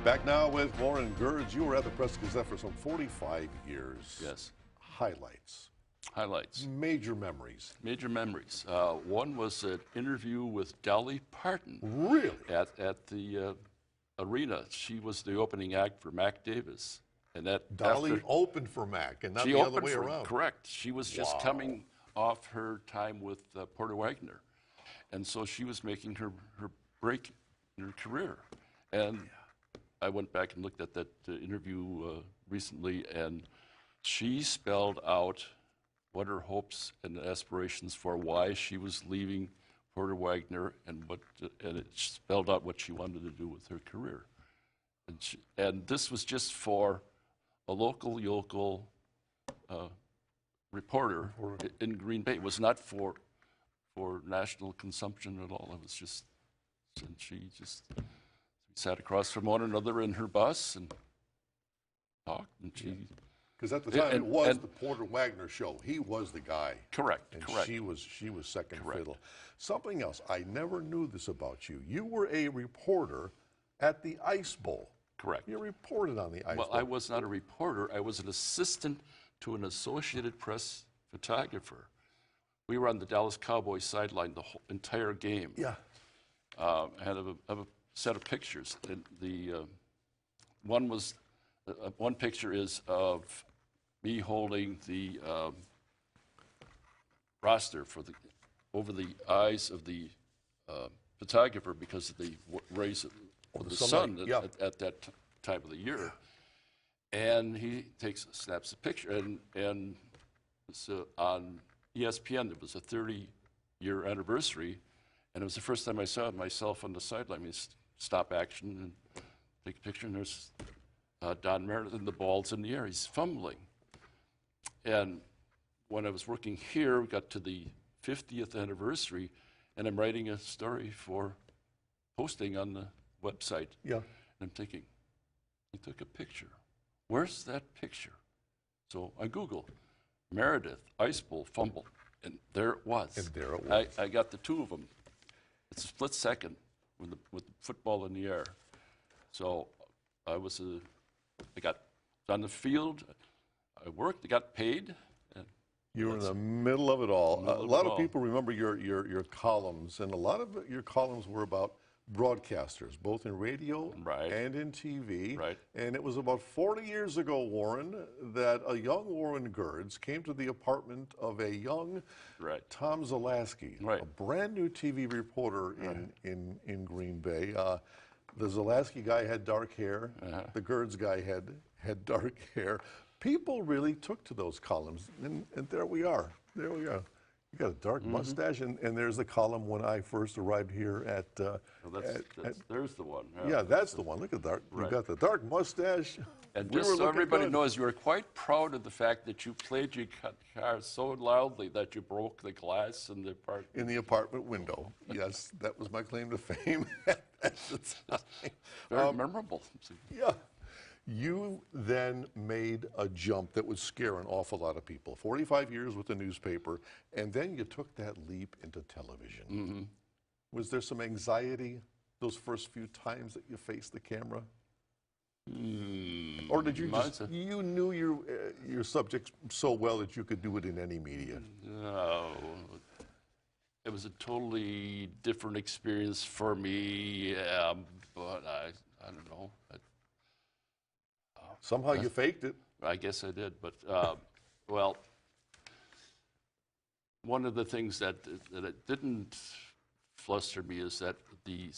Back now with Warren Gerds. You were at the Press Gazette for some 45 years. Yes. Highlights. Highlights. Major memories. Major memories. One was an interview with Dolly Parton. Really? At the arena. She was the opening act for Mac Davis. And that Dolly opened for Mac and not the other way around. Correct. She was just coming off her time with Porter Wagner. And so she was making her break in her career. And I went back and looked at that interview recently, and she spelled out what her hopes and aspirations for why she was leaving Porter Wagner, and it spelled out what she wanted to do with her career. And this was just for a local reporter in Green Bay. It was not for national consumption at all. It was just, and she just sat across from one another in her bus and talked, and she. Because at the time it was the Porter Wagner show. He was the guy. Correct. And correct. she was second fiddle. Something else. I never knew this about you. You were a reporter at the Ice Bowl. Correct. You reported on the Ice Bowl. Well, I was not a reporter. I was an assistant to an Associated Press photographer. We were on the Dallas Cowboys sideline the whole entire game. Yeah. I had a set of pictures. The one picture is of me holding the roster over the eyes of the photographer because of the rays of the sun at that time of the year. And he snaps a picture, and so on ESPN it was a 30-year anniversary, and it was the first time I saw myself on the sideline. I mean, stop action and take a picture, and there's Don Meredith, and the ball's in the air. He's fumbling. And when I was working here, we got to the 50th anniversary, and I'm writing a story for posting on the website. Yeah. And I'm thinking, he took a picture. Where's that picture? So I Google Meredith, Ice Bowl, fumble, and there it was. And there it was. I got the two of them. It's a split second with the football in the air. So I got on the field, I worked, I got paid. You were in the middle of it all. A lot of people remember your columns, and a lot of your columns were about broadcasters, both in radio and in TV. Right. And it was about 40 years ago, Warren, that a young Warren Gerds came to the apartment of a young Tom Zalaski, a brand new TV reporter in Green Bay. The Zalaski guy had dark hair. The Gerds guy had dark hair. People really took to those columns, and there we are. There we are. You got a dark mustache, and there's the column when I first arrived here at. There's the one. Yeah, that's the one. Look at that. You got the dark mustache. And just so everybody knows, you were quite proud of the fact that you played your guitar so loudly that you broke the glass in the apartment. In the apartment window. Yes, that was my claim to fame at the time. Very memorable. Yeah. You then made a jump that would scare an awful lot of people. 45 years with the newspaper, and then you took that leap into television. Was there some anxiety those first few times that you faced the camera? Or did you you knew your subject so well that you could do it in any media? No. It was a totally different experience for me, but I don't know. Somehow you faked it. I guess I did, but well, one of the things that it didn't fluster me is that the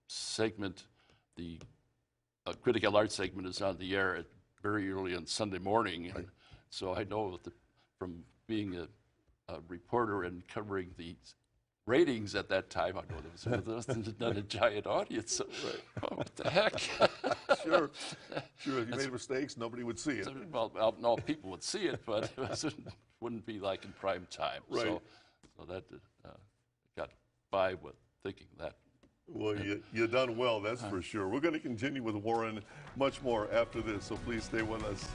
segment, the Critical Arts segment, is on the air very early on Sunday morning, and so I know from being a reporter and covering the ratings at that time, I know there was not a giant audience. So, what the heck? Sure. If you made mistakes, nobody would see it. Well, no, people would see it, but it wouldn't be like in prime time. Right. So that got by with thinking that. Well, you done well, that's for sure. We're going to continue with Warren much more after this, so please stay with us.